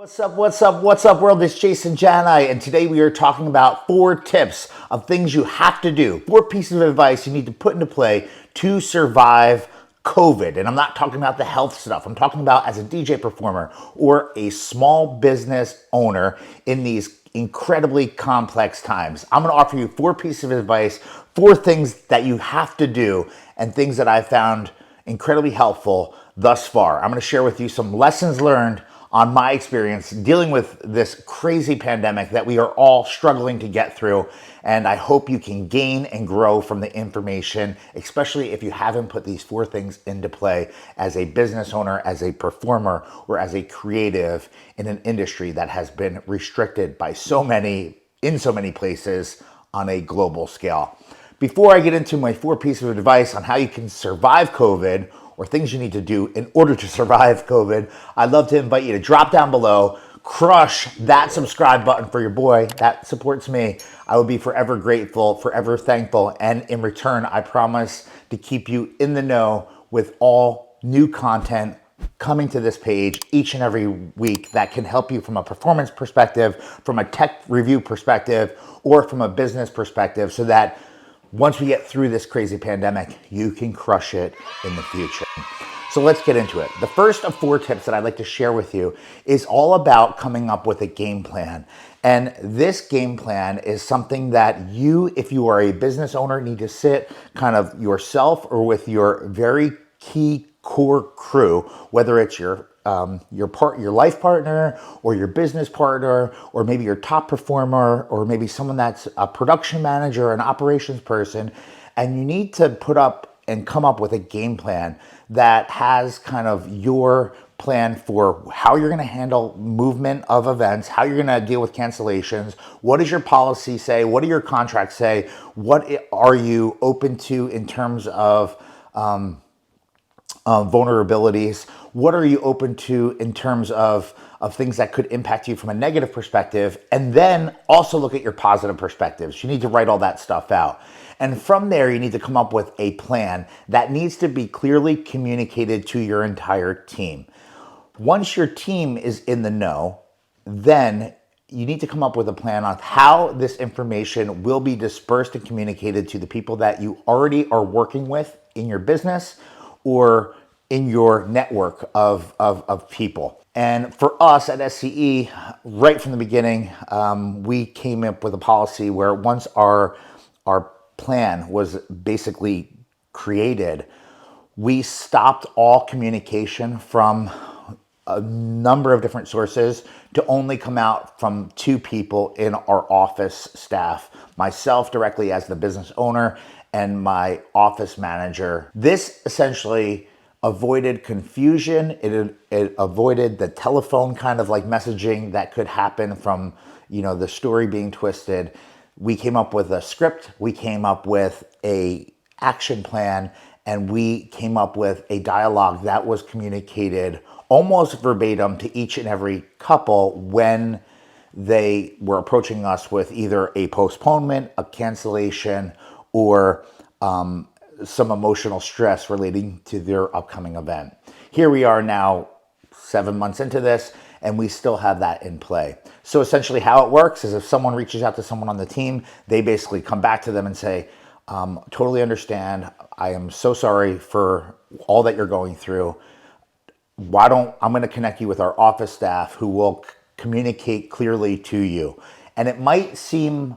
What's up, world? It's Jason Janai, and today we are talking about 4 tips of things you have to do, 4 pieces of advice you need to put into play to survive COVID. And I'm not talking about the health stuff. I'm talking about as a DJ performer or a small business owner in these incredibly complex times. I'm going to offer you 4 pieces of advice, 4 things that you have to do, and things that I found incredibly helpful thus far. I'm going to share with you some lessons learned on my experience dealing with this crazy pandemic that we are all struggling to get through. And I hope you can gain and grow from the information, especially if you haven't put these 4 things into play as a business owner, as a performer, or as a creative in an industry that has been restricted by in so many places on a global scale. Before I get into my 4 pieces of advice on how you can survive COVID, or things you need to do in order to survive COVID, I'd love to invite you to drop down below, crush that subscribe button for your boy. That supports me. I will be forever grateful, forever thankful, and in return, I promise to keep you in the know with all new content coming to this page each and every week that can help you from a performance perspective, from a tech review perspective, or from a business perspective, so that once we get through this crazy pandemic, you can crush it in the future. So let's get into it. The first of 4 tips that I'd like to share with you is all about coming up with a game plan. And this game plan is something that you, if you are a business owner, need to sit kind of yourself or with your very key core crew, whether it's your life partner or your business partner, or maybe your top performer, or maybe someone that's a production manager, an operations person, and you need to put up and come up with a game plan that has kind of your plan for how you're going to handle movement of events, how you're going to deal with cancellations, what does your policy say, what do your contracts say, what are you open to in terms of vulnerabilities, what are you open to in terms of things that could impact you from a negative perspective, and then also look at your positive perspectives. You need to write all that stuff out. And from there, you need to come up with a plan that needs to be clearly communicated to your entire team. Once your team is in the know, then you need to come up with a plan on how this information will be dispersed and communicated to the people that you already are working with in your business or in your network of people. And for us at SCE, right from the beginning, we came up with a policy where once our plan was basically created, we stopped all communication from a number of different sources to only come out from 2 people in our office staff, myself directly as the business owner and my office manager. This essentially avoided confusion. It avoided the telephone kind of like messaging that could happen from, the story being twisted. We came up with a script, we came up with a action plan, and we came up with a dialogue that was communicated almost verbatim to each and every couple when they were approaching us with either a postponement, a cancellation, or some emotional stress relating to their upcoming event. Here we are now 7 months into this, and we still have that in play. So essentially how it works is if someone reaches out to someone on the team, they basically come back to them and say, totally understand. I am so sorry for all that you're going through. I'm going to connect you with our office staff who will communicate clearly to you. And it might seem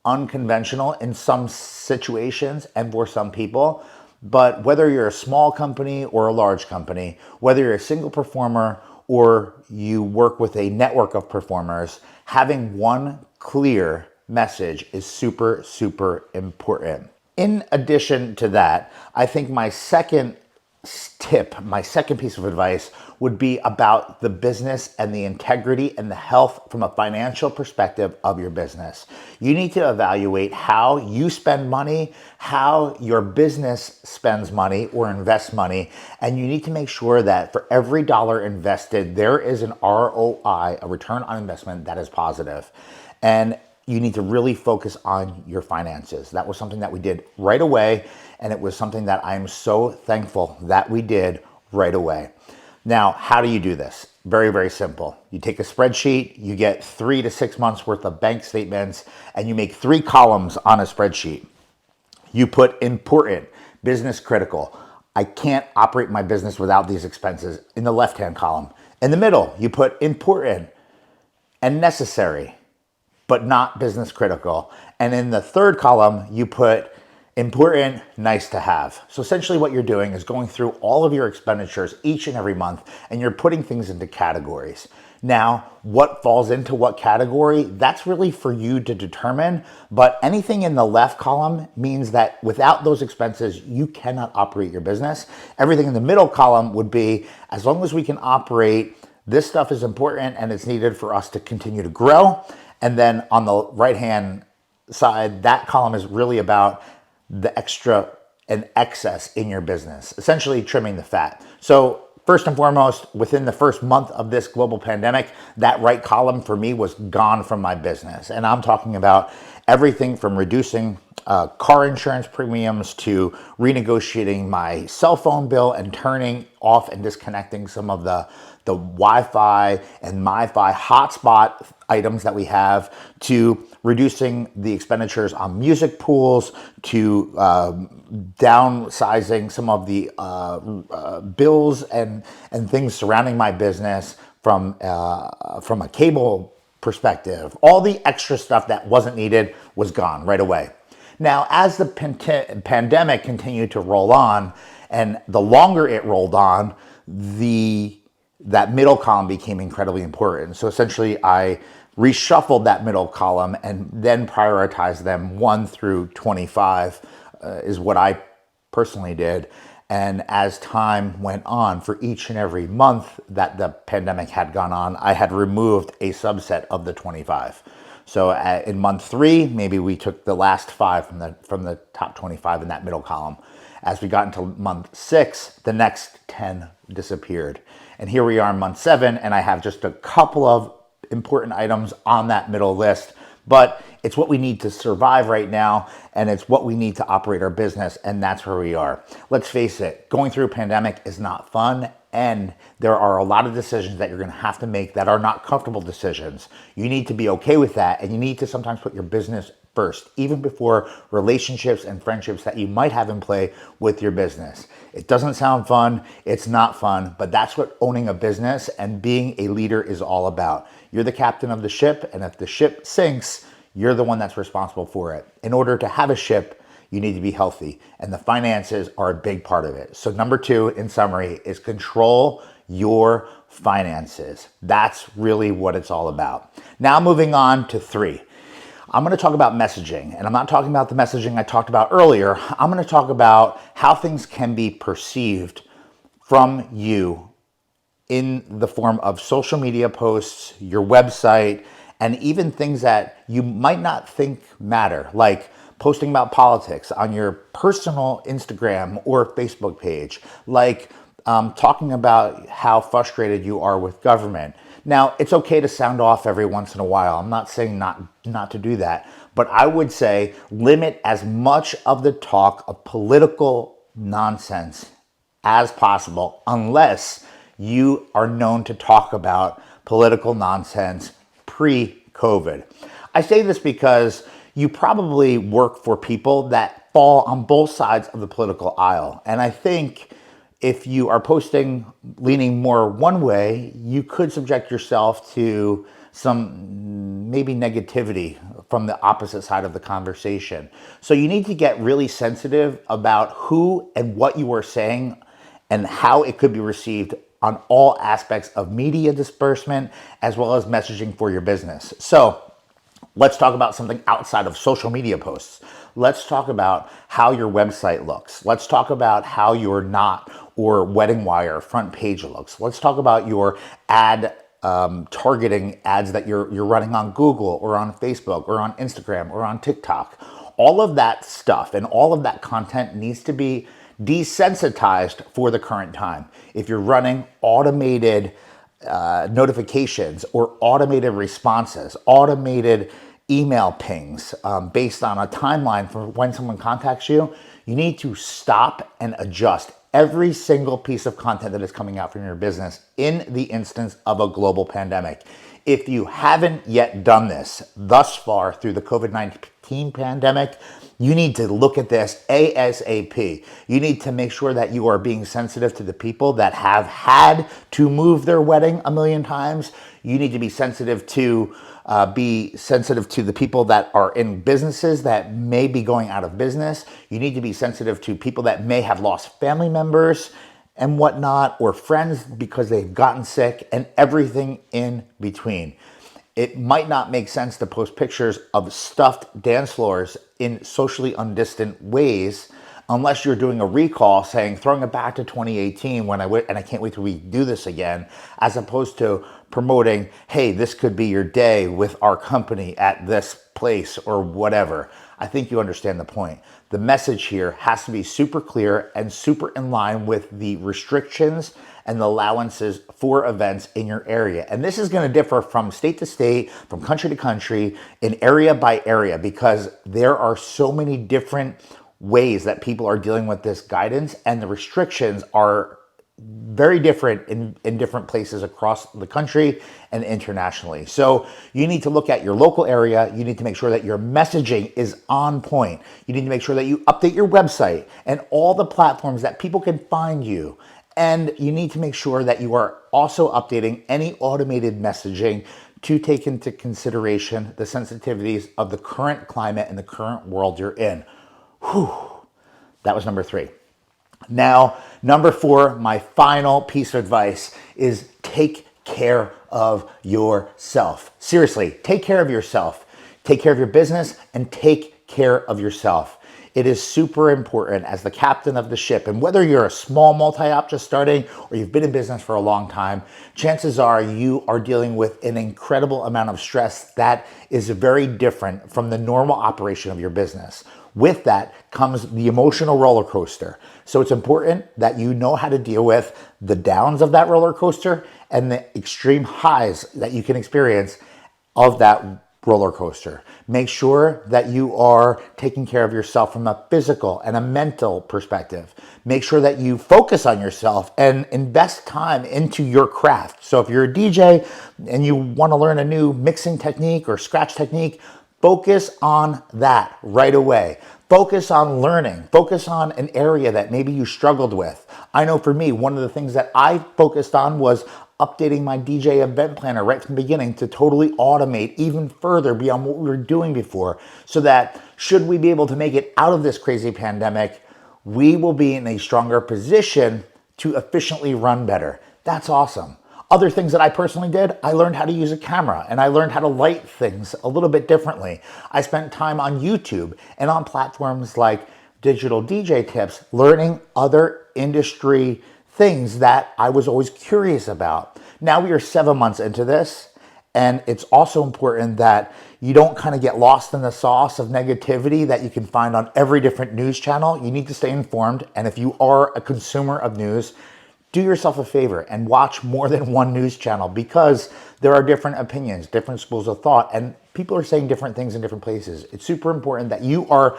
unconventional in some situations and for some people, but whether you're a small company or a large company, whether you're a single performer or you work with a network of performers, having one clear message is super, super important. In addition to that, I think my second tip, my second piece of advice would be about the business and the integrity and the health from a financial perspective of your business. You need to evaluate how you spend money, how your business spends money or invests money, and you need to make sure that for every dollar invested, there is an ROI, a return on investment that is positive. And you need to really focus on your finances. That was something that we did right away, and it was something that I'm so thankful that we did right away. Now, how do you do this? Very, very simple. You take a spreadsheet, you get 3 to 6 months worth of bank statements, and you make 3 columns on a spreadsheet. You put important, business critical. I can't operate my business without these expenses in the left-hand column. In the middle, you put important and necessary, but not business critical. And in the third column, you put important, nice to have. So essentially what you're doing is going through all of your expenditures each and every month, and you're putting things into categories. Now, what falls into what category, that's really for you to determine, but anything in the left column means that without those expenses, you cannot operate your business. Everything in the middle column would be, as long as we can operate, this stuff is important and it's needed for us to continue to grow. And then on the right-hand side, that column is really about the extra and excess in your business, essentially trimming the fat. So first and foremost, within the first month of this global pandemic, that right column for me was gone from my business. And I'm talking about everything from reducing car insurance premiums to renegotiating my cell phone bill and turning off and disconnecting some of the Wi-Fi and MiFi hotspot items that we have, to reducing the expenditures on music pools, to downsizing some of the bills and things surrounding my business from a cable perspective. All the extra stuff that wasn't needed was gone right away. Now, as the pandemic continued to roll on, and the longer it rolled on, that middle column became incredibly important. So essentially, I reshuffled that middle column and then prioritized them 1 through 25 is what I personally did. And as time went on, for each and every month that the pandemic had gone on, I had removed a subset of the 25. So in month 3, maybe we took the last 5 from the top 25 in that middle column. As we got into month 6, the next 10 disappeared. And here we are in month 7, and I have just a couple of important items on that middle list, but it's what we need to survive right now, and it's what we need to operate our business, and that's where we are. Let's face it, going through a pandemic is not fun, and there are a lot of decisions that you're going to have to make that are not comfortable decisions. You need to be okay with that, and you need to sometimes put your business first, even before relationships and friendships that you might have in play with your business. It doesn't sound fun, it's not fun, but that's what owning a business and being a leader is all about. You're the captain of the ship, and if the ship sinks, you're the one that's responsible for it. In order to have a ship, you need to be healthy, and the finances are a big part of it. So number 2, in summary, is control your finances. That's really what it's all about. Now moving on to 3. I'm going to talk about messaging, and I'm not talking about the messaging I talked about earlier. I'm going to talk about how things can be perceived from you in the form of social media posts, your website, and even things that you might not think matter, like posting about politics on your personal Instagram or Facebook page, like talking about how frustrated you are with government. Now, it's okay to sound off every once in a while. I'm not saying not to do that, but I would say limit as much of the talk of political nonsense as possible, unless you are known to talk about political nonsense pre-COVID. I say this because you probably work for people that fall on both sides of the political aisle. And I think if you are posting leaning more one way, you could subject yourself to some maybe negativity from the opposite side of the conversation. So you need to get really sensitive about who and what you are saying and how it could be received on all aspects of media disbursement as well as messaging for your business. So let's talk about something outside of social media posts. Let's talk about how your website looks. Let's talk about how your Knot or Wedding Wire front page looks. Let's talk about your ad targeting ads that you're running on Google or on Facebook or on Instagram or on TikTok. All of that stuff and all of that content needs to be desensitized for the current time. If you're running automated notifications or automated responses, automated email pings based on a timeline for when someone contacts you, you need to stop and adjust every single piece of content that is coming out from your business in the instance of a global pandemic. If you haven't yet done this thus far through the COVID-19 pandemic, you need to look at this ASAP. You need to make sure that you are being sensitive to the people that have had to move their wedding a million times. You need to be sensitive to the people that are in businesses that may be going out of business. You need to be sensitive to people that may have lost family members and whatnot, or friends because they've gotten sick, and everything in between. It might not make sense to post pictures of stuffed dance floors in socially undistant ways unless you're doing a recall saying, throwing it back to 2018 and I can't wait till we do this again, as opposed to promoting, hey, this could be your day with our company at this place or whatever. I think you understand the point. The message here has to be super clear and super in line with the restrictions and the allowances for events in your area. And this is going to differ from state to state, from country to country, in area by area, because there are so many different ways that people are dealing with this guidance, and the restrictions are very different in different places across the country and internationally. So you need to look at your local area. You need to make sure that your messaging is on point. You need to make sure that you update your website and all the platforms that people can find you. And you need to make sure that you are also updating any automated messaging to take into consideration the sensitivities of the current climate and the current world you're in. Whew. That was number 3. Now, number 4, my final piece of advice is take care of yourself. Seriously, take care of yourself. Take care of your business and take care of yourself. It is super important as the captain of the ship. And whether you're a small multi-op just starting or you've been in business for a long time, chances are you are dealing with an incredible amount of stress that is very different from the normal operation of your business. With that comes the emotional roller coaster. So it's important that you know how to deal with the downs of that roller coaster and the extreme highs that you can experience of that roller coaster. Make sure that you are taking care of yourself from a physical and a mental perspective. Make sure that you focus on yourself and invest time into your craft. So if you're a DJ and you want to learn a new mixing technique or scratch technique, focus on that right away. Focus on learning. Focus on an area that maybe you struggled with. I know for me, one of the things that I focused on was updating my DJ event planner right from the beginning to totally automate even further beyond what we were doing before, so that should we be able to make it out of this crazy pandemic, we will be in a stronger position to efficiently run better. That's awesome. Other things that I personally did, I learned how to use a camera and I learned how to light things a little bit differently. I spent time on YouTube and on platforms like Digital DJ Tips, learning other industry things that I was always curious about. Now we are 7 months into this, and it's also important that you don't kind of get lost in the sauce of negativity that you can find on every different news channel. You need to stay informed, and if you are a consumer of news, do yourself a favor and watch more than one news channel, because there are different opinions, different schools of thought, and people are saying different things in different places. It's super important that you are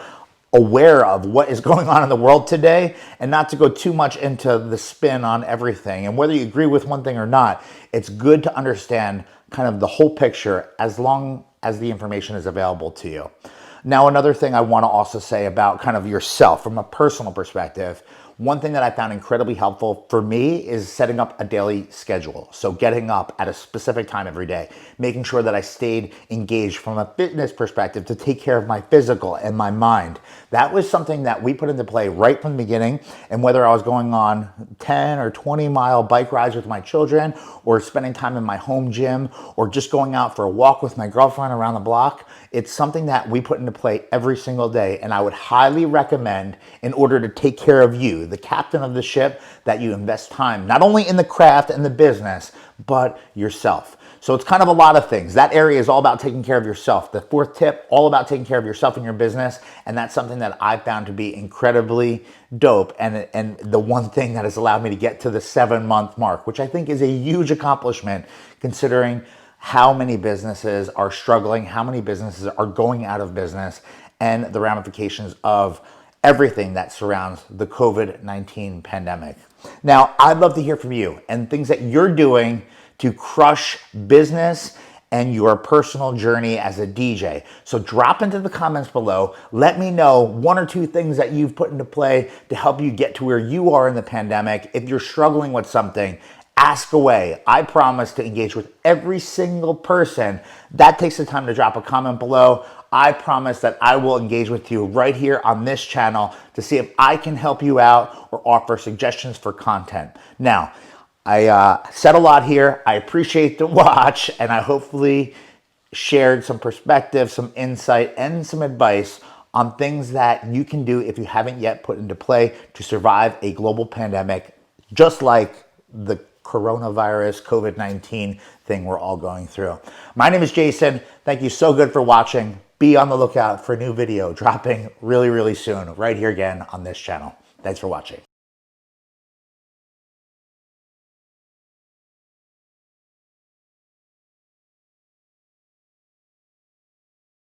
aware of what is going on in the world today and not to go too much into the spin on everything. And whether you agree with one thing or not, it's good to understand kind of the whole picture as long as the information is available to you. Now, another thing I want to also say about kind of yourself from a personal perspective, one thing that I found incredibly helpful for me is setting up a daily schedule. So getting up at a specific time every day, making sure that I stayed engaged from a fitness perspective to take care of my physical and my mind. That was something that we put into play right from the beginning. And whether I was going on 10 or 20 mile bike rides with my children, or spending time in my home gym, or just going out for a walk with my girlfriend around the block, it's something that we put into play every single day. And I would highly recommend, in order to take care of you, the captain of the ship, that you invest time not only in the craft and the business, but yourself. So it's kind of a lot of things. That area is all about taking care of yourself. The 4th tip, all about taking care of yourself and your business. And that's something that I found to be incredibly dope. And the one thing that has allowed me to get to the 7-month mark, which I think is a huge accomplishment considering how many businesses are struggling, how many businesses are going out of business, and the ramifications of everything that surrounds the COVID-19 pandemic. Now, I'd love to hear from you and things that you're doing to crush business and your personal journey as a DJ. So drop into the comments below. Let me know 1 or 2 things that you've put into play to help you get to where you are in the pandemic. If you're struggling with something, ask away. I promise to engage with every single person that takes the time to drop a comment below. I promise that I will engage with you right here on this channel to see if I can help you out or offer suggestions for content. Now, I said a lot here. I appreciate the watch, and I hopefully shared some perspective, some insight, and some advice on things that you can do if you haven't yet put into play to survive a global pandemic, just like the coronavirus, COVID-19 thing we're all going through. My name is Jason. Thank you so good for watching. Be on the lookout for a new video dropping really, really soon, right here again on this channel. Thanks for watching.